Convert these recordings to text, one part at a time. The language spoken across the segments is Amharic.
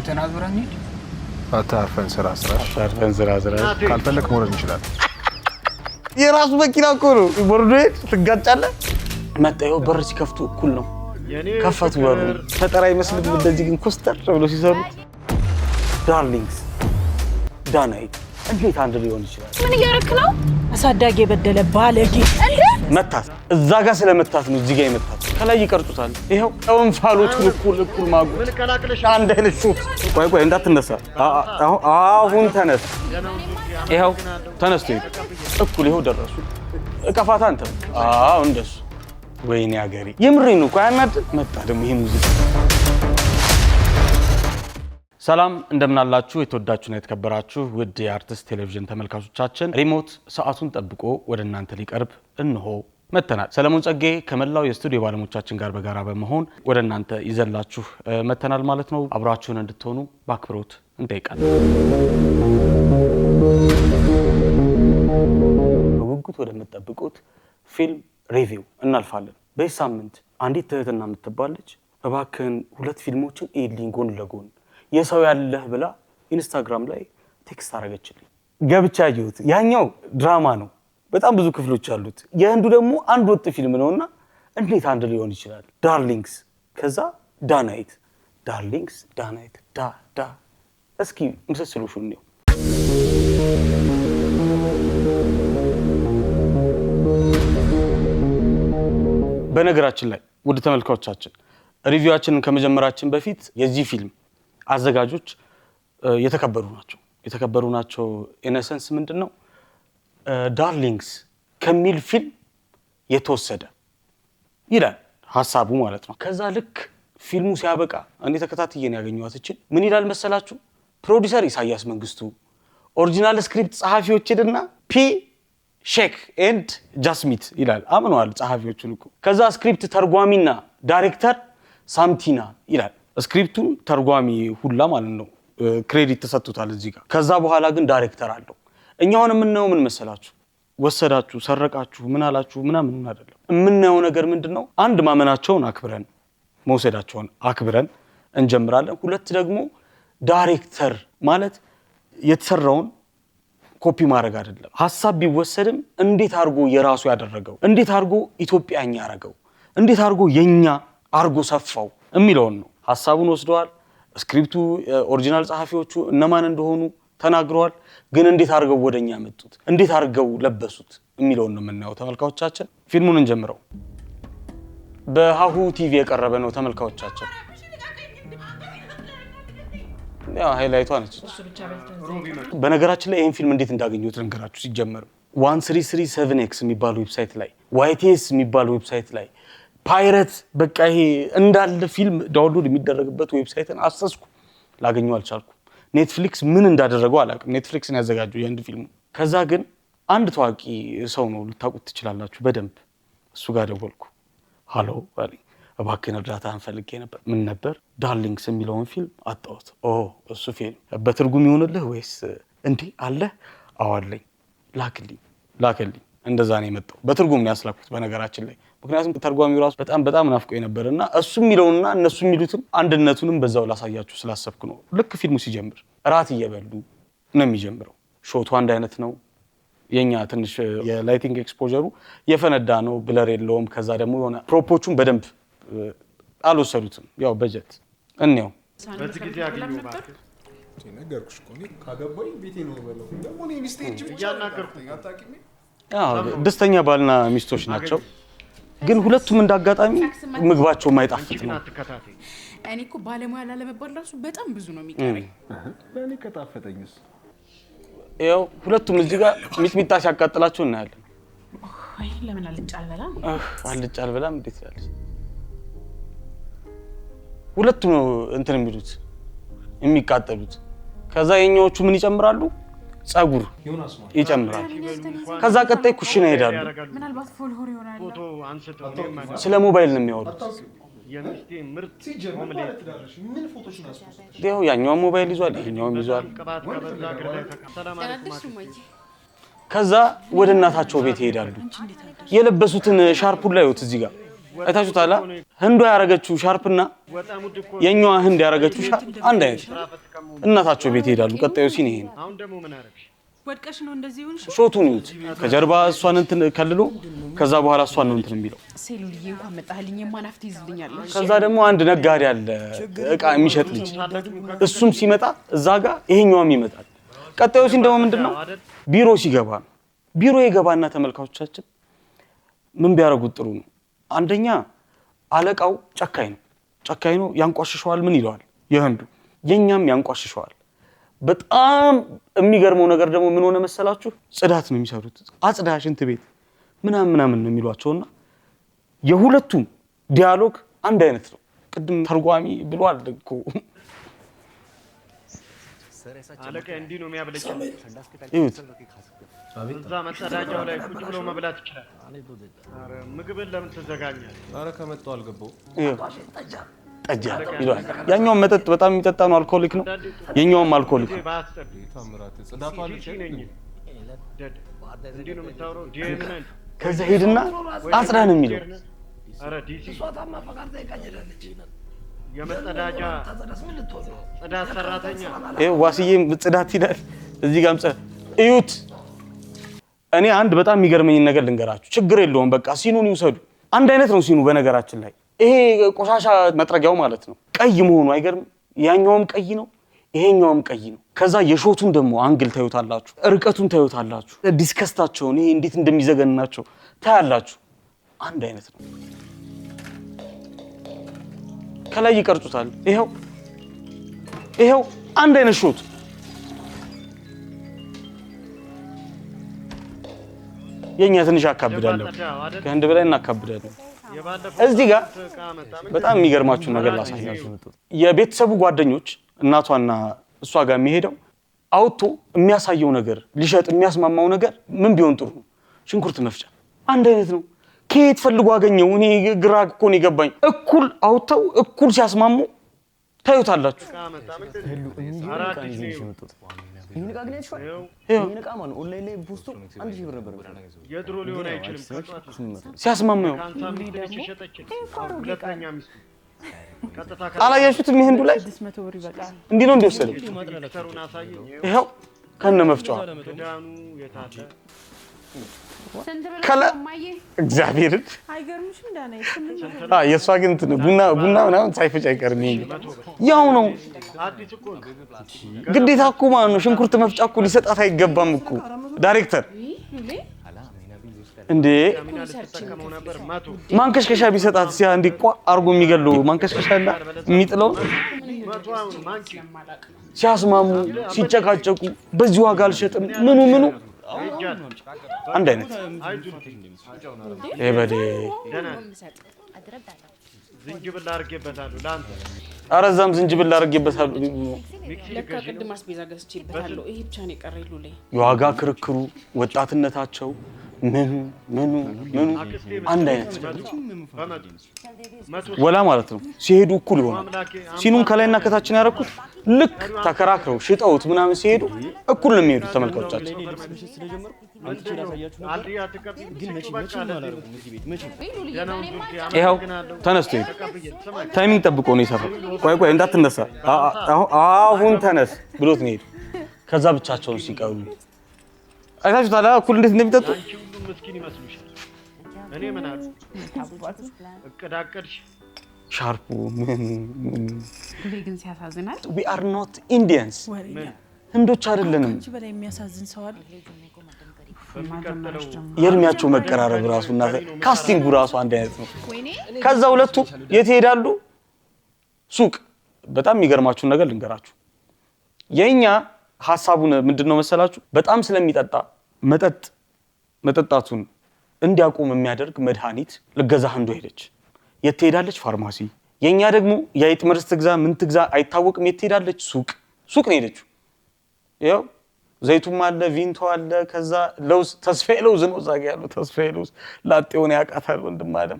ፊትን አዙረኝ አታርፈን ስራ ካልፈለክ መውረድ እንችላለን። የራሱ መኪና እኮ ነው። ቦርዶ ትጋጫለህ። መጣየው በር ሲከፍቱ እኩል ነው። ከፈቱ በሩ ፈጠራ ይመስልም። እንደዚህ ግን ኮስተር ብሎ ሲሰሩት ዳርሊንግስ ዳናይት እንዴት አንድ ሊሆን ይችላል? ምን እያረክ ነው? አሳዳጊ የበደለ ባለጌ እንዴ! መታት እዛ ጋር ስለመታት ነው እዚህ ጋር የመታት። ከላይ ይቀርጹታል። ይሄው እንፋሎቱን እኩል ማጉ አንድ አይነት ሹት። ቆይ እንዳትነሳ። አሁን ተነስ። ይሄው ተነስቶ እኩል ይሄው ደረሱ። እቀፋታ አንተ። እንደሱ ወይኔ አገሬ የምሬን ነው። ቆይ አናድ መጣ ደግሞ ይሄ ሙዚቃ። ሰላም እንደምናላችሁ የተወዳችሁና የተከበራችሁ ውድ የአርቲስት ቴሌቪዥን ተመልካቾቻችን፣ ሪሞት ሰዓቱን ጠብቆ ወደ እናንተ ሊቀርብ እንሆ መተናል። ሰለሞን ጸጌ ከመላው የስቱዲዮ ባለሙያዎቻችን ጋር በጋራ በመሆን ወደ እናንተ ይዘላችሁ መተናል ማለት ነው። አብራችሁን እንድትሆኑ በአክብሮት እንጠይቃለን። በጉጉት ወደምትጠብቁት ፊልም ሪቪው እናልፋለን። በዚህ ሳምንት አንዲት ትህትና የምትባል ልጅ እባክህን 2 ፊልሞችን ኢሊን ጎን ለጎን የሰው ያለህ ብላ ኢንስታግራም ላይ ቴክስት አረገችልኝ። ገብቻ ያየሁት ያኛው ድራማ ነው፣ በጣም ብዙ ክፍሎች አሉት። የህንዱ ደግሞ አንድ ወጥ ፊልም ነውና እንዴት አንድ ሊሆን ይችላል? ዳርሊንግስ ከዛ ዳናይት። ዳርሊንግስ ዳናይት ዳ እስኪ ምስስሉሽን ነው። በነገራችን ላይ ውድ ተመልካቾቻችን ሪቪዋችንን ከመጀመራችን በፊት የዚህ ፊልም አዘጋጆች የተከበሩ ናቸው። ኢነሰንስ ምንድነው? ዳርሊንግስ ከሚል ፊልም የተወሰደ ይላል ሐሳቡ ማለት ነው። ከዛ ልክ ፊልሙ ሲያበቃ እኔ ተከታትዬ ነው ያገኘኋት። እቺ ምን ይላል መሰላችሁ? ፕሮዲዩሰር ኢሳያስ መንግስቱ፣ ኦሪጂናል ስክሪፕት ጸሐፊዎች እና ፒ ሼክ ኤንድ ጃስሚት ይላል። አምነዋል ጸሐፊዎቹን እኮ። ከዛ ስክሪፕት ተርጓሚና ዳይሬክተር ሳምቲና ይላል። ስክሪፕቱ ተርጓሚ ሁላ ማለት ነው ክሬዲት ተሰጥቶታል እዚህ ጋር። ከዛ በኋላ ግን ዳይሬክተር አለው። እኛውን የምናየው ምን መሰላችሁ? ወሰዳችሁ፣ ሰረቃችሁ፣ ምን አላችሁ ምናምን አይደለም። የምናየው ነገር ምንድነው? አንድ ማመናቸውን አክብረን መውሰዳቸውን አክብረን እንጀምራለን። 2 ደግሞ ዳይሬክተር ማለት የተሰራውን ኮፒ ማድረግ አይደለም። ሐሳብ ቢወሰድም እንዴት አርጎ የራሱ ያደረገው፣ እንዴት አርጎ ኢትዮጵያኛ ያረገው፣ እንዴት አርጎ የኛ አርጎ ሰፋው የሚለውን ነው። ሐሳቡን ወስደዋል። ስክሪፕቱ ኦሪጂናል ጸሐፊዎቹ እነማን እንደሆኑ ተናግረዋል። ግን እንዴት አርገው ወደኛ መጡት፣ እንዴት አርገው ለበሱት የሚለውን ነው የምናየው ተመልካቾቻችን። ፊልሙን እንጀምረው። በሃሁ ቲቪ የቀረበ ነው ተመልካቾቻችን። ያው ሃይላይቷ ነች። በነገራችን ላይ ይሄን ፊልም እንዴት እንዳገኙት ልንገራችሁ። ሲጀመር 1337x የሚባል ዌብሳይት ላይ፣ YTS የሚባል ዌብሳይት ላይ ፓይረት በቃ ይሄ እንዳለ ፊልም ዳውንሎድ የሚደረግበት ዌብሳይትን አሰስኩ፣ ላገኘው አልቻልኩም። ኔትፍሊክስ ምን እንዳደረገው አላውቅም። ኔትፍሊክስን ያዘጋጀው የአንድ ፊልሙ። ከዛ ግን አንድ ታዋቂ ሰው ነው፣ ልታውቁት ትችላላችሁ በደንብ። እሱ ጋር ደወልኩ። ሃሎ አለኝ። እባክህን እርዳታህን ፈልጌ ነበር። ምን ነበር? ዳርሊንግስ የሚለውን ፊልም አጣሁት። እሱ ፊልም በትርጉም ይሆንልህ ወይስ እንዴ አለ? አዎ አለኝ። ላክልኝ። እንደዛ ነው የመጣው። በትርጉም ነው ያስላኩት በነገራችን ላይ። ምክንያቱም ተርጓሚው ራሱ በጣም ናፍቆኝ ነበርና እሱ የሚለውና እነሱ የሚሉትም አንድነቱንም በዛው ላሳያችሁ ስላሰብኩ ነው። ልክ ፊልሙ ሲጀምር እራት እየበሉ ነው የሚጀምረው። ሾቱ አንድ አይነት ነው። የኛ ትንሽ የላይቲንግ ኤክስፖዠሩ የፈነዳ ነው፣ ብለር የለውም። ከዛ ደግሞ የሆነ ፕሮፖቹን በደንብ አልወሰዱትም። ያው በጀት እንየው። በዚህ ጊዜ ያገኙ ባክ ነገርኩሽ እኮ እኔ ካገባኝ ቤቴ ነው በለው። ደግሞ እኔ ሚስቴ እንጂ እያናገርኩኝ አታውቂም። ደስተኛ ባልና ሚስቶች ናቸው። ግን ሁለቱም እንዳጋጣሚ ምግባቸው የማይጣፍጥ ነው። እኔ እኮ ባለሙያ ላለመባል ራሱ በጣም ብዙ ነው የሚቀረኝ። ለኔ ከጣፈጠኝስ ያው ሁለቱም እዚህ ጋር ሚጥሚጣ ሲያቃጥላቸው እናያለን። አይ ለምን አልጫልበላም? አልጫልበላም እንዴት ያለሽ? ሁለቱም ነው እንትን የሚሉት የሚቃጠሉት። ከዛ የኛዎቹ ምን ይጨምራሉ? ጸጉር ይጨምራሉ። ከዛ ቀጣይ ኩሽና ይሄዳሉ። ምናልባት ፎልሆር ይሆናል። ፎቶ አንስተው ስለ ሞባይል ነው የሚያወሩት። የሚስቴ ምርጥ ኦምሌት ምን ፎቶሽ ነው አስወጣሽ? ያው ያኛው ሞባይል ይዟል፣ ይሄኛውም ይዟል። ቅባት ከበዛ እግር ላይ ሰላም አለይኩም። ከዛ ወደ እናታቸው ቤት ይሄዳሉ። የለበሱትን ሻርፑን ላይ ወጥ እዚህ ጋር አይታችሁታል ህንዷ ያረጋችሁ ሻርፕና የኛዋ ህንድ ያረጋችሁ ሻርፕ አንድ አይነት እናታቸው ቤት ይሄዳሉ ቀጣዩ ሲን ይሄ አሁን ደግሞ ምን አረግሽ ወድቀሽ ነው እንደዚህ ሆንሽ ሾቱን ይዩት ከጀርባ እሷን እንትን ከልሎ ከዛ በኋላ እሷን ነው እንትን የሚለው ሴሉልዬ እንኳን መጣህልኝ የማናፍት ይዝልኛል ከዛ ደግሞ አንድ ነጋዴ አለ እቃ የሚሸጥ ልጅ እሱም ሲመጣ እዛ ጋር ይሄኛውም ይመጣል ቀጣዩ ሲን ደግሞ ምንድነው ቢሮ ሲገባ ነው ቢሮ የገባና ተመልካቾቻችን ምን ቢያረጉት ጥሩ ነው አንደኛ አለቃው ጨካኝ ነው ያንቋሽሸዋል ምን ይለዋል የህንዱ የኛም ያንቋሽሸዋል በጣም የሚገርመው ነገር ደግሞ ምን ሆነ መሰላችሁ ጽዳት ነው የሚሰሩት አጽዳሽ እንት ቤት ምናምን ነው የሚሏቸውና የሁለቱም ዲያሎግ አንድ አይነት ነው ቅድም ተርጓሚ ብሏል እኮ አለቃ እንዲህ ነው የሚያብለጭው ይሁት እዛ መጸዳጃው ላይ ቁጭ ብሎ መብላት ይችላል አረ ምግብን ለምን ተዘጋኛል አረ ከመጣው አልገባው ጠጃ ይሏል ያኛው መጠጥ በጣም የሚጠጣ ነው አልኮሊክ ነው የኛውም አልኮሊክ ታምራት ጽዳቱ አለች እንዲህ ነው የምታወራው ጄምን ከዛ ሄድና አጽዳ ነው የሚለው አረ ዲሲ የመጸዳጃ ጽዳት ሰራተኛ ዋስዬም ጽዳት ይላል እዚህ ጋርም እዩት እኔ አንድ በጣም የሚገርመኝ ነገር ልንገራችሁ ችግር የለውም በቃ ሲኑን ይውሰዱ አንድ አይነት ነው ሲኑ በነገራችን ላይ ይሄ ቆሻሻ መጥረጊያው ማለት ነው ቀይ መሆኑ አይገርም ያኛውም ቀይ ነው ይሄኛውም ቀይ ነው ከዛ የሾቱን ደግሞ አንግል ታዩታላችሁ ርቀቱን ታዩታላችሁ ዲስከስታቸው ይሄ እንዴት እንደሚዘገንናቸው ታያላችሁ አንድ አይነት ነው ከላይ ይቀርጹታል ይሄው አንድ አይነት ሾት የኛ ትንሽ አካብዳለሁ ከአንድ በላይ እናካብዳለን እዚህ ጋር በጣም የሚገርማችሁ ነገር ላሳያችሁ የቤተሰቡ ጓደኞች እናቷና እሷ ጋር የሚሄደው አውቶ የሚያሳየው ነገር ሊሸጥ የሚያስማማው ነገር ምን ቢሆን ጥሩ ሽንኩርት መፍጫ አንድ አይነት ነው ከየት ፈልጎ አገኘው እኔ ግራ እኮ ነው ይገባኝ እኩል አውተው እኩል ሲያስማሙ ታዩታላችሁ ይሄን እቃ ግን አይተሽዋል? ይሄን እቃ ማለት ኦንላይን ላይ ፖስቶ 1000 ብር ነበር። የድሮ ሊሆን አይችልም ሲያስማማው ሁለተኛ ሚስቱ አላያችሁትም ይሄንዱ ላይ 600 ብር ይበቃል እንዲህ ነው እንደወሰደው ይሄው ከነ መፍጫው ዳኑ የታለ ከለ እግዚአብሔር አይገርምሽም ዳና የሷ ግን ቡና ምናምን ሳይፈጭ አይቀርም ይሄ ያው ነው ግዴታ እኮ ማለት ነው ሽንኩርት መፍጫ እኮ ሊሰጣት አይገባም እኮ ዳይሬክተር እንዴ ማንከሽከሻ ቢሰጣት ሲያ እንዲቋ አርጎ የሚገለው ማንከሽከሻ እና የሚጥለው ሲያስማሙ ሲጨቃጨቁ በዚህ ዋጋ አልሸጥም ምኑ አንድ አይነት ኤበዴ ዝንጅብል አድርጌበታለሁ ላንተ አረዛም ዝንጅብል አድርጌበታለሁ ለካ ቅድም አስቤዛ ገዝቼበታለሁ ይሄ ብቻ ነው የቀረኝ ሉሌ የዋጋ ክርክሩ ወጣትነታቸው ምኑ አንድ አይነት ወላ ማለት ነው ሲሄዱ እኩል ይሆናል ሲኑን ከላይና ከታችን ያረኩት ልክ ተከራክረው ሽጠውት ምናምን ሲሄዱ እኩል ነው የሚሄዱት ተመልካቾቻችን ይኸው ተነስቶ ታይሚንግ ጠብቆ ነው የሰራው ቆይ እንዳትነሳ አሁን ተነስ ብሎት ነው የሄደው ከዛ ብቻቸውን ሲቀሩ አይታችሁታል እኩል እንዴት እንደሚጠጡ ምስኪን ይመስሉሻል እኔ ምን አሉ እቅዳቀድሽ ሻርፑ ግን ሲያሳዝናል we are not Indians ህንዶች አይደለንም አንቺ በላይ የሚያሳዝን ሰው አለ የእድሜያቸው መቀራረብ ራሱና ካስቲንጉ ራሱ አንድ አይነት ነው ከዛ ሁለቱ የት ይሄዳሉ ሱቅ በጣም የሚገርማችሁ ነገር ልንገራችሁ የኛ ሐሳቡን ምንድነው መሰላችሁ በጣም ስለሚጠጣ መጠጣቱን እንዲያቆም የሚያደርግ መድኃኒት ልገዛ ህንዶ ሄደች የት ትሄዳለች ፋርማሲ የኛ ደግሞ የአይጥ መርዝ ትግዛ ምን ትግዛ አይታወቅም የት ትሄዳለች ሱቅ ነው ሄደችው ያው ዘይቱም አለ ቪንቶ አለ ከዛ ለውዝ ተስፋዬ ለውዝ ነው ዛጋ ያለው ተስፋዬ ለውዝ ላጤውን ያቃታል ወንድም አለም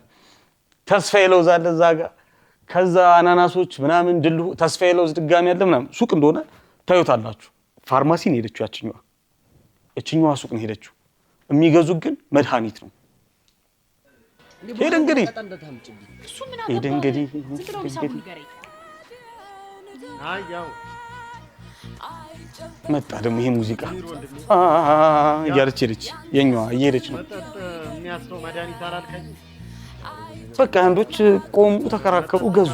ተስፋዬ ለውዝ አለ ዛጋ ከዛ አናናሶች ምናምን ድል ተስፋዬ ለውዝ ድጋሚ ያለ ምናምን ሱቅ እንደሆነ ታዩታላችሁ ፋርማሲ ነው ሄደችው ያችኛዋ ሱቅ ነው ሄደችው የሚገዙ ግን መድኃኒት ነው ሄድ እንግዲህ እሱ ምን ሄድ አገባው? እንግዲህ ዝም ብሎ ሂሳቡን ንገረኝ። አይ ያው መጣ ደግሞ ይሄ ሙዚቃ እያለች ሄደች። የኛዋ እየሄደች ነው። መጠጥ የሚያስተው መድኃኒት አላልከኝ? በቃ አንዶች ቆሙ፣ ተከራከሩ፣ ገዙ።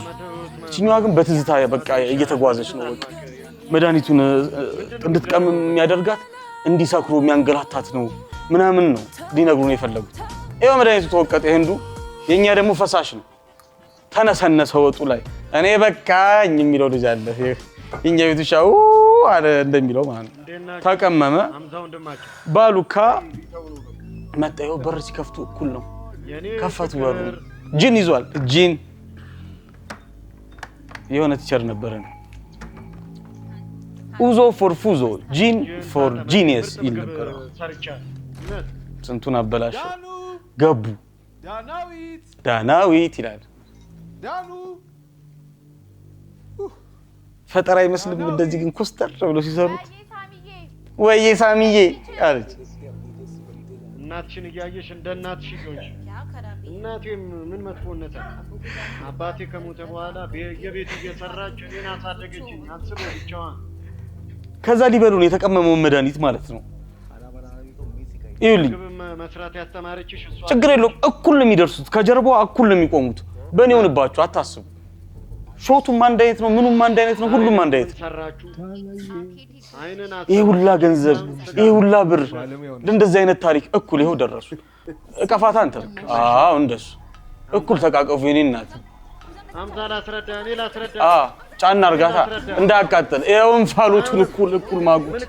እችኛዋ ግን በትዝታ በቃ እየተጓዘች ነው። በቃ መድኃኒቱን እንድትቀምም የሚያደርጋት እንዲሰክሩ የሚያንገላታት ነው ምናምን ነው ሊነግሩን የፈለጉት። ይኸው መድኃኒቱ ተወቀጠ ህንዱ፣ የኛ ደግሞ ፈሳሽ ነው። ተነሰነሰ ወጡ ላይ እኔ በቃኝ የሚለው ልጅ አለ። የኛ ቤቱ ሻው አለ እንደሚለው ማለት ነው። ተቀመመ ባሉካ መጣ። ይኸው በር ሲከፍቱ እኩል ነው። ከፈቱ በሩ። ጂን ይዟል። ጂን የሆነ ቲቸር ነበረን ኡዞ ፎር ፉዞ ጂን ፎር ጂኒየስ ይል ነበር። ስንቱን አበላሽ። ገቡ ዳናዊት ይላል። ፈጠራ አይመስልም? እንደዚህ ግን ኮስተር ብሎ ሲሰሩት ወይዬ ሳሚዬ አለች። እናትሽን እያየሽ እንደ እናትሽ ይሆንሽ። እናቴም ምን መጥፎነት አባቴ ከሞተ በኋላ የቤቱ እየሰራች እኔን አሳደገችኝ። አንስሮ ብቻዋን ከዛ ሊበሉን የተቀመመውን መድኃኒት ማለት ነው። ይኸውልኝ መስራት ያስተማረችሽ እሷ። ችግር የለውም። እኩል ነው የሚደርሱት፣ ከጀርባው እኩል ነው የሚቆሙት። በእኔ ሆንባችሁ አታስቡ። ሾቱም አንድ አይነት ነው፣ ምኑም አንድ አይነት ነው፣ ሁሉም አንድ አይነት ነው። ይሄ ሁላ ገንዘብ፣ ይሄ ሁላ ብር ለእንደዚህ አይነት ታሪክ እኩል ይኸው ደረሱ። እቀፋታ አንተ። አዎ እንደሱ እኩል ተቃቀፉ። የኔ እናት አምሳላ አስረዳ፣ እኔ ላስረዳ። ጫና አርጋታ እንዳያቃጥል። ይኸው እንፋሎቱን እኩል ማጉት፣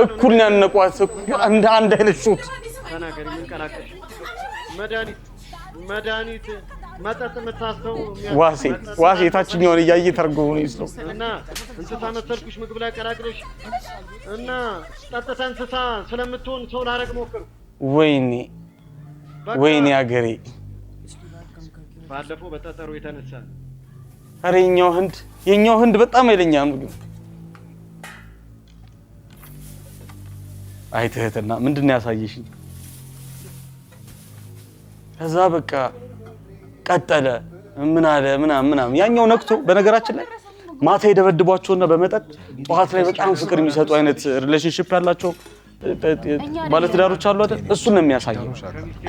እኩል ያነቋት፣ እኩል አንድ አይነት ሾት። ተናገሪ። ምን ቀላቀለሽ? መድኃኒት መጠጥ የምታስተው ዋሴ ታችኛውን እያየ ተርጎሙ ነው ይስለው እና እንስሳ መሰልኩሽ ምግብ ላይ ቀላቅለሽ እና ጠጥታ እንስሳ ስለምትሆን ሰው ላረግ ሞክር። ወይኔ አገሬ ባለፈው በጠጠሩ የተነሳ ኧረ የኛው ህንድ በጣም ኃይለኛ ነው። ግን አይ ትህትና ምንድን ነው ያሳየሽኝ? ከዛ በቃ ቀጠለ። ምን አለ ምናምን ያኛው ነክቶ። በነገራችን ላይ ማታ የደበድቧቸውና በመጠጥ ጠዋት ላይ በጣም ፍቅር የሚሰጡ አይነት ሪሌሽንሺፕ ያላቸው ባለትዳሮች አሉ አይደል? እሱን ነው የሚያሳየው።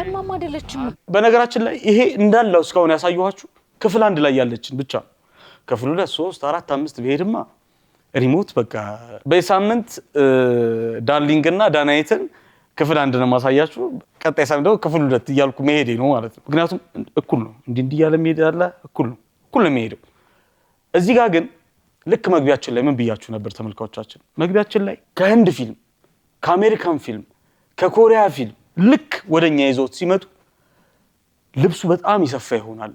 እማማ አይደለችም። በነገራችን ላይ ይሄ እንዳለው እስካሁን ያሳየኋችሁ ክፍል 1 ላይ ያለችን ብቻ። ክፍል 2 3 4 5 ብሄድማ ሪሞት በቃ በሳምንት ዳርሊንግ እና ዳናይትን ክፍል 1 ነው ማሳያችሁ። ቀጣይ ሳምንት ደግሞ ክፍል 2 እያልኩ መሄዴ ነው ማለት ነው። ምክንያቱም እኩል ነው እንዲህ እያለ መሄድ አለ። እኩል ነው የሚሄደው። እዚህ ጋር ግን ልክ መግቢያችን ላይ ምን ብያችሁ ነበር ተመልካቾቻችን? መግቢያችን ላይ ከህንድ ፊልም፣ ከአሜሪካን ፊልም፣ ከኮሪያ ፊልም ልክ ወደኛ ይዘውት ሲመጡ ልብሱ በጣም ይሰፋ ይሆናል፣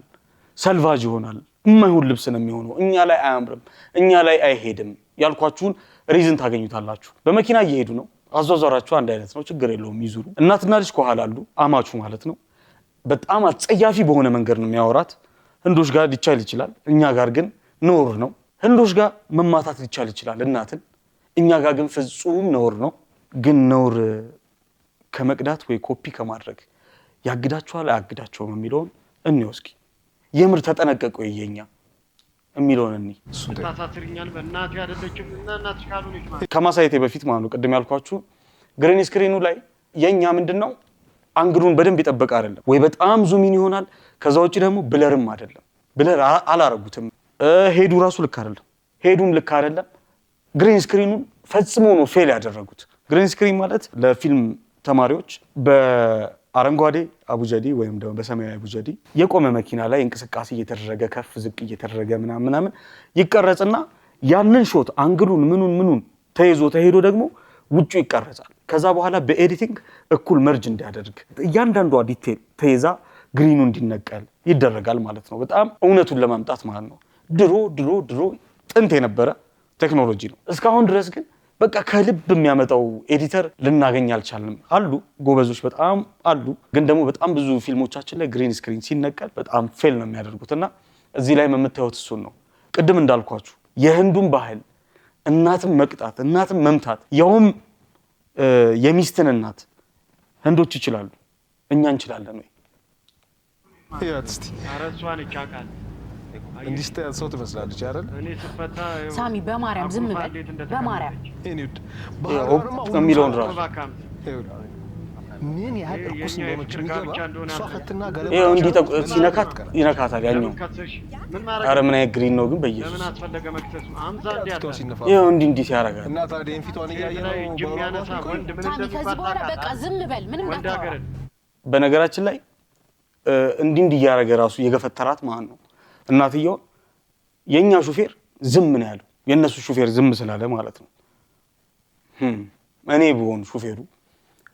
ሰልቫጅ ይሆናል፣ የማይሆን ልብስ ነው የሚሆነው። እኛ ላይ አያምርም፣ እኛ ላይ አይሄድም ያልኳችሁን ሪዝን ታገኙታላችሁ። በመኪና እየሄዱ ነው፣ አዟዟራቸው አንድ አይነት ነው፣ ችግር የለውም ይዙሩ። እናትና ልጅ ከኋላ አሉ፣ አማቹ ማለት ነው። በጣም አጸያፊ በሆነ መንገድ ነው የሚያወራት። ህንዶች ጋር ሊቻል ይችላል፣ እኛ ጋር ግን ነውር ነው። ህንዶች ጋር መማታት ሊቻል ይችላል እናትን፣ እኛ ጋር ግን ፍጹም ነውር ነው። ግን ነውር ከመቅዳት ወይ ኮፒ ከማድረግ ያግዳቸዋል አያግዳቸውም የሚለውን እንየው እስኪ። የምር ተጠነቀቁ የኛ የሚለውን እኔ ታሳስሪኛል በእናትህ አይደለችም እና እናትሽ ካልሆነች ማለት ከማሳየቴ በፊት ማለት ነው። ቅድም ያልኳችሁ ግሪን ስክሪኑ ላይ የኛ ምንድነው አንግሉን በደንብ ይጠበቅ አይደለም ወይ በጣም ዙሚን ይሆናል። ከዛ ውጪ ደግሞ ብለርም አይደለም፣ ብለር አላረጉትም። ሄዱ ራሱ ልክ አይደለም፣ ሄዱም ልክ አይደለም። ግሪን ስክሪኑን ፈጽሞ ነው ፌል ያደረጉት። ግሪን ስክሪን ማለት ለፊልም ተማሪዎች በአረንጓዴ አቡጀዲ ወይም ደግሞ በሰማያዊ አቡጀዲ የቆመ መኪና ላይ እንቅስቃሴ እየተደረገ ከፍ ዝቅ እየተደረገ ምናምን ይቀረጽና ያንን ሾት አንግሉን ምኑን ተሄዶ ደግሞ ውጩ ይቀረጻል። ከዛ በኋላ በኤዲቲንግ እኩል መርጅ እንዲያደርግ እያንዳንዷ ዲቴል ተይዛ ግሪኑ እንዲነቀል ይደረጋል ማለት ነው። በጣም እውነቱን ለማምጣት ማለት ነው። ድሮ ጥንት የነበረ ቴክኖሎጂ ነው። እስካሁን ድረስ ግን በቃ ከልብ የሚያመጣው ኤዲተር ልናገኝ አልቻልንም። አሉ ጎበዞች በጣም አሉ፣ ግን ደግሞ በጣም ብዙ ፊልሞቻችን ላይ ግሪን ስክሪን ሲነቀል በጣም ፌል ነው የሚያደርጉትና እዚህ ላይ የምታዩት እሱን ነው። ቅድም እንዳልኳችሁ የህንዱን ባህል እናትም መቅጣት እናትም መምታት ያውም የሚስትን እናት ህንዶች ይችላሉ፣ እኛ እንችላለን ወይ? ይኸውት እስቲ ኧረ እሷን ይቻቃል እንዲህ ስታያት ሰው ትመስላለች አይደል? እኔ ስፈታ ሳሚ በማርያም ዝም በል በማርያም እኔውድ የሚለውን ራሱ ምን ያህል እርኩስ እንደሆነች የሚገባ እሷ ፈትና ገለባ ይኸው እንዲህ ሲነካት ይነካታል ያኛው። ኧረ ምን አይነት ግሪን ነው ግን በኢየሱስ ለምን አስፈለገ መክሰሱ? አምዛ እንዲያታ ይኸው እንዲህ ሲያረጋት እና ታዲያ ፊቷን እያየ ነው እጅም ያነሳ ወንድ ምን ሳሚ ከዚህ በኋላ በቃ ዝም በል ምንም ወንድ ሀገርን በነገራችን ላይ እንዲህ እያረገ ራሱ የገፈተራት ማን ነው? እናትየው የኛ ሹፌር ዝም ነው ያለው። የነሱ ሹፌር ዝም ስላለ ማለት ነው። እኔ ብሆን ሹፌሩ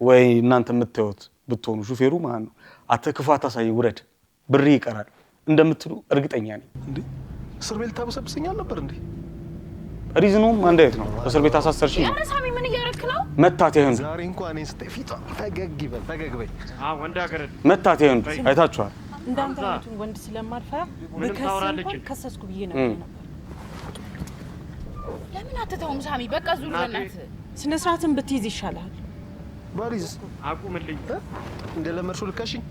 ወይ እናንተ የምታዩት ብትሆኑ ሹፌሩ ማለት ነው አተክፋታ ሳይ ውረድ ብር ይቀራል እንደምትሉ እርግጠኛ ነኝ። እንዴ እስር ቤት ታበሰብሰኛል ነበር እንዴ? ሪዝኑም አንድ አይነት ነው። እስር ቤት አሳሰርሽ ነው። ኧረ ሳሚ ምን እያረክ ነው? መታት ይሄን ዛሬ እንኳን እኔ ፊቷ ፈገግ ይበል ፈገግ በይ። ወንድ ሀገርን መታት ይሄን አይታችኋል። እንዳንተ አይነቱን ወንድ ስለማልፈራ ታወራለች ከሰስኩ ብዬ ነበር። ለምን አትተውም ሳሚ? በቃ ዙር በእናትህ ስነ ስርዓትን ብትይዝ ይሻላል። ባሪዝ አቁምልኝ እንደለመድሽው ልከሽኝ።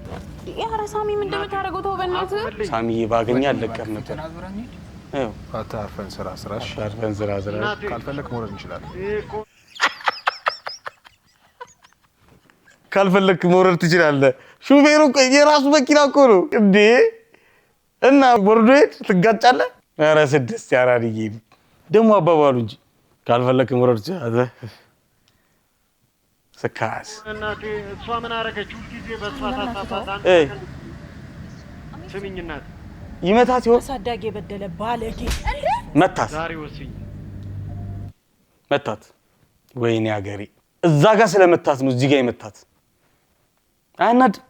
ኧረ ሳሚ ምን እንደምታደርገው ተው በእናትህ። ሳሚዬ ባገኛ አለቀም ነበር። አዎ አታርፈን ስራ ስራሽ አታርፈን ስራ ካልፈለክ መውረድ እንችላለን። ካልፈለክ መውረድ ትችላለህ። ሹፌሩ የራሱ መኪና እኮ ነው እንዴ! እና ወርዶ ሄድ ትጋጫለህ። ኧረ ስድስት ያራድዬ ደግሞ አባባሉ እንጂ ካልፈለክ መውረድ ትችላለህ። ስካስ እናቴ እሷ ምን አረገች? ሁልጊዜ በእሷ ታሳፋታን። ስሚኝ እናት ይመታት ይሆን? አሳዳጊ የበደለ ባለጌ መታት ዛሬ ወስኝ መታት። ወይኔ ሀገሬ እዛ ጋር ስለመታት ነው እዚህ ጋር የመታት። አያናድም?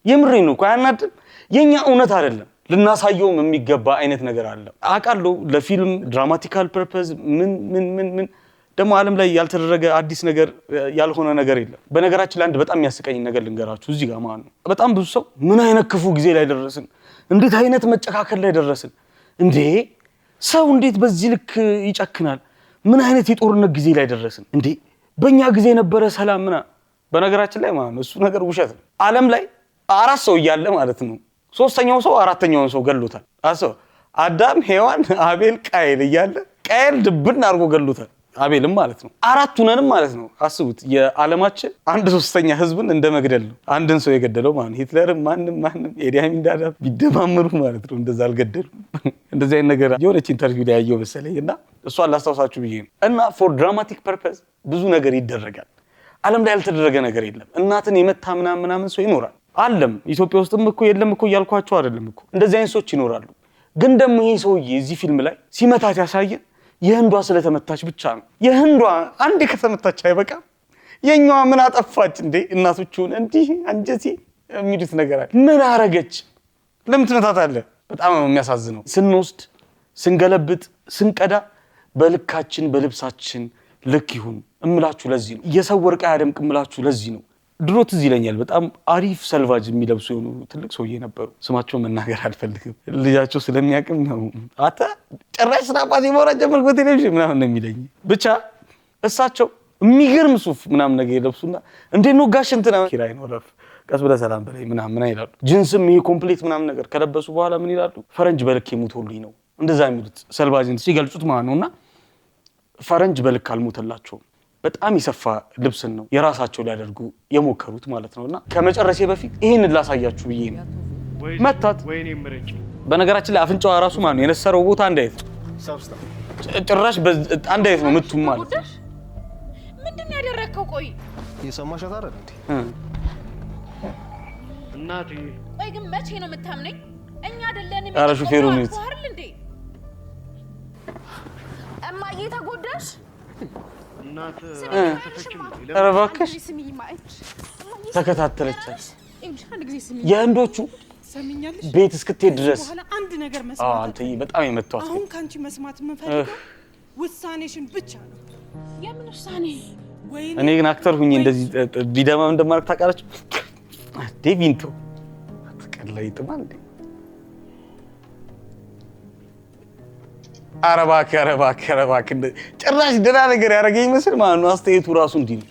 የምሬን ነው እኮ አያናድም? የኛ እውነት አይደለም ልናሳየውም የሚገባ አይነት ነገር አለ። አውቃለሁ ለፊልም ድራማቲካል ፐርፐዝ ምን ደግሞ ዓለም ላይ ያልተደረገ አዲስ ነገር ያልሆነ ነገር የለም። በነገራችን ላይ አንድ በጣም የሚያስቀኝ ነገር ልንገራችሁ እዚህ ጋር ማለት ነው። በጣም ብዙ ሰው ምን አይነት ክፉ ጊዜ ላይ ደረስን፣ እንዴት አይነት መጨካከል ላይ ደረስን እንዴ! ሰው እንዴት በዚህ ልክ ይጨክናል? ምን አይነት የጦርነት ጊዜ ላይ ደረስን እንዴ! በእኛ ጊዜ ነበረ ሰላም ምና። በነገራችን ላይ ማለት ነው እሱ ነገር ውሸት ነው። ዓለም ላይ 4 ሰው እያለ ማለት ነው 3ኛው ሰው 4ኛውን ሰው ገሎታል። አሰው አዳም፣ ሔዋን፣ አቤል፣ ቃየል እያለ ቃየል ድብን አድርጎ ገሎታል። አቤልም ማለት ነው 4 ሁነንም ማለት ነው። አስቡት የዓለማችን 1/3 ህዝብን እንደ መግደል ነው አንድን ሰው የገደለው ማለት ነው። ሂትለርም ማንም ኤዲ አሚን ዳዳ ቢደማምሩ ማለት ነው እንደዛ አልገደሉም። እንደዚህ አይነት ነገር የሆነች ኢንተርቪው ላይ ያየው መሰለኝ እና እሷን ላስታውሳችሁ ብዬ ነው። እና ፎር ድራማቲክ ፐርፐዝ ብዙ ነገር ይደረጋል። ዓለም ላይ ያልተደረገ ነገር የለም። እናትን የመታ ምናምን ሰው ይኖራል አለም። ኢትዮጵያ ውስጥም እኮ የለም እኮ እያልኳቸው አይደለም እኮ እንደዚህ አይነት ሰዎች ይኖራሉ። ግን ደግሞ ይሄ ሰውዬ እዚህ ፊልም ላይ ሲመታት ያሳየን የህንዷ ስለተመታች ብቻ ነው። የህንዷ አንድ ከተመታች አይበቃም? የኛዋ ምን አጠፋች እንዴ? እናቶቹን እንዲህ አንጀቴ የሚሉት ነገር አለ። ምን አረገች? ለምን ትመታታለህ? በጣም ነው የሚያሳዝነው። ስንወስድ፣ ስንገለብጥ፣ ስንቀዳ በልካችን በልብሳችን ልክ ይሁን እምላችሁ ለዚህ ነው። የሰው ወርቅ አያደምቅ እምላችሁ ለዚህ ነው። ድሮ ትዝ ይለኛል በጣም አሪፍ ሰልቫጅ የሚለብሱ የሆኑ ትልቅ ሰውዬ ነበሩ። ስማቸውን መናገር አልፈልግም ልጃቸው ስለሚያቅም ነው። አታ ጭራሽ ስራ አባቴ ማውራት ጀመርክ በቴሌቪዥን ምናምን ነው የሚለኝ። ብቻ እሳቸው የሚገርም ሱፍ ምናምን ነገር ይለብሱና እንዴት ነው ጋሽ እንትና ኪራይ ነው ረፍ ቀስ ብለህ ሰላም በላይ ምናምን ይላሉ። ጂንስም ይሄ ኮምፕሊት ምናምን ነገር ከለበሱ በኋላ ምን ይላሉ? ፈረንጅ በልክ የሞተልኝ ነው እንደዛ የሚሉት ሰልቫጅን ሲገልጹት ማለት ነውና ፈረንጅ በልክ አልሞተላቸውም። በጣም ይሰፋ ልብስን ነው የራሳቸው ሊያደርጉ የሞከሩት ማለት ነውና ከመጨረሻ በፊት ይሄንን ላሳያችሁ ብዬ ነው። መታት ወይኔ ምርጭ። በነገራችን ላይ አፍንጫዋ ራሱ ማለት ነው የነሰረው ቦታ አንድ አይነት ጭራሽ አንድ አይነት ነው ምቱም ማለት ነው። ምንድን ያደረከው? ቆይ የሰማሻት አይደል እንዴ? እናቴ ቆይ ግን መቼ ነው የምታምነኝ? እኛ አይደለንም ኧረ ሹፌሩ ነው አይደል እንዴ? እማዬ ተጎዳሽ? እናት ኧረ እባክሽ ተከታተለቻት። የህንዶቹ ቤት እስክትሄድ ድረስ በኋላ አንድ ነገር መስማት አንተ በጣም የመቷት። አሁን ካንቺ መስማት የምንፈልገው ውሳኔሽን ብቻ ነው። የምን ውሳኔ? እኔ ግን አክተር ሁኜ እንደዚህ ቢደማም እንደማርክ ታውቃለች። ዴቪንቶ አትቀለይጥማ እንዴ? ኧረ እባክህ ጭራሽ ደህና ነገር ያደረገኝ ይመስል ማለት ነው። አስተያየቱ ራሱ እንዲህ ነው።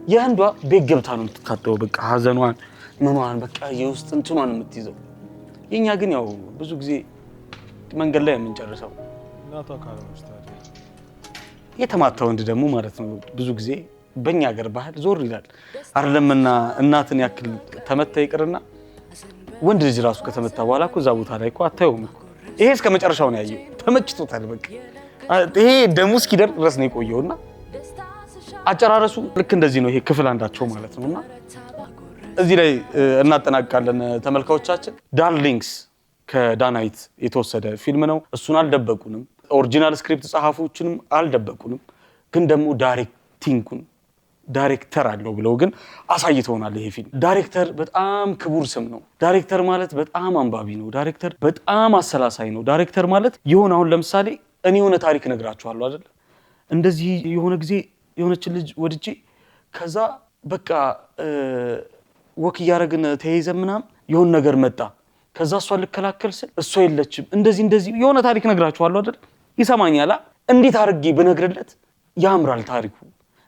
የአንዷ ቤት ገብታ ነው የምትታጠበው። በቃ ሀዘኗን ምኗን በቃ የውስጥ እንትኗን የምትይዘው። የኛ ግን ያው ብዙ ጊዜ መንገድ ላይ የምንጨርሰው እናቷ ካለች ታዲያ የተማታ ወንድ ደግሞ ማለት ነው ብዙ ጊዜ በእኛ ሀገር ባህል ዞር ይላል አይደለምና እናትን ያክል ተመታ ይቅርና ወንድ ልጅ ራሱ ከተመታ በኋላ እኮ እዛ ቦታ ላይ እኮ አታየውም እኮ። ይሄ እስከ መጨረሻው ነው ያየው፣ ተመችቶታል በቃ። ይሄ ደሙ እስኪደርቅ ድረስ ነው የቆየውና አጨራረሱ ልክ እንደዚህ ነው። ይሄ ክፍል አንዳቸው ማለት ነውና እዚህ ላይ እናጠናቅቃለን ተመልካቾቻችን። ዳርሊንግስ ከዳናይት የተወሰደ ፊልም ነው። እሱን አልደበቁንም፣ ኦሪጂናል ስክሪፕት ጸሐፊዎችንም አልደበቁንም። ግን ደግሞ ዳይሬክተር አለው ብለው ግን አሳይተውናል። ይሄ ፊልም ዳይሬክተር በጣም ክቡር ስም ነው። ዳይሬክተር ማለት በጣም አንባቢ ነው። ዳይሬክተር በጣም አሰላሳይ ነው። ዳይሬክተር ማለት የሆነ አሁን ለምሳሌ እኔ የሆነ ታሪክ እነግራችኋለሁ አይደል? እንደዚህ የሆነ ጊዜ የሆነችን ልጅ ወድጄ ከዛ በቃ ወክ እያደረግን ተያይዘን ምናምን የሆነ ነገር መጣ። ከዛ እሷን ልከላከል ስል እሷ የለችም። እንደዚህ የሆነ ታሪክ እነግራችኋለሁ አይደል? ይሰማኛል። እንዴት አድርጌ ብነግርለት ያምራል ታሪኩ?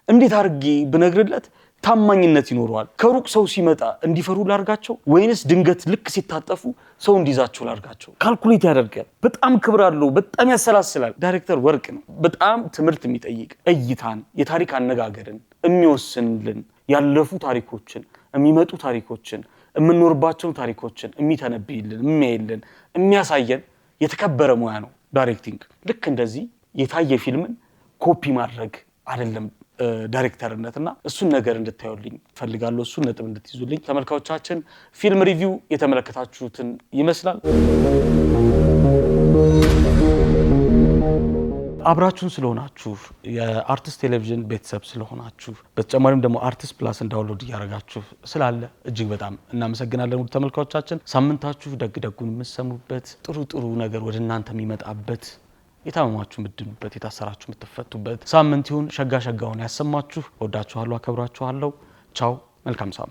እንዴት አድርጌ ብነግርለት ታማኝነት ይኖረዋል? ከሩቅ ሰው ሲመጣ እንዲፈሩ ላርጋቸው ወይንስ ድንገት ልክ ሲታጠፉ ሰው እንዲዛቸው ላርጋቸው? ካልኩሌት ያደርጋል። በጣም ክብር አለው። በጣም ያሰላስላል። ዳይሬክተር ወርቅ ነው። በጣም ትምህርት የሚጠይቅ እይታን፣ የታሪክ አነጋገርን የሚወስንልን፣ ያለፉ ታሪኮችን፣ የሚመጡ ታሪኮችን፣ የምንኖርባቸውን ታሪኮችን የሚተነብይልን፣ የሚያይልን፣ የሚያሳየን የተከበረ ሙያ ነው ዳይሬክቲንግ። ልክ እንደዚህ የታየ ፊልምን ኮፒ ማድረግ አይደለም ዳይሬክተርነትና እሱን ነገር እንድታዩልኝ ፈልጋለሁ። እሱን ነጥብ እንድትይዙልኝ ተመልካቾቻችን። ፊልም ሪቪው የተመለከታችሁትን ይመስላል። አብራችሁን ስለሆናችሁ የአርቲስት ቴሌቪዥን ቤተሰብ ስለሆናችሁ በተጨማሪም ደግሞ አርቲስት ፕላስ ዳውንሎድ እያደረጋችሁ ስላለ እጅግ በጣም እናመሰግናለን። ውድ ተመልካቾቻችን ሳምንታችሁ ደጉን የምትሰሙበት ጥሩ ነገር ወደ እናንተ የሚመጣበት የታመማችሁ የምትድኑበት የታሰራችሁ የምትፈቱበት ሳምንት ይሁን። ሸጋውን ያሰማችሁ። ወዳችኋለሁ፣ አከብራችኋለሁ። ቻው፣ መልካም ሳምንት።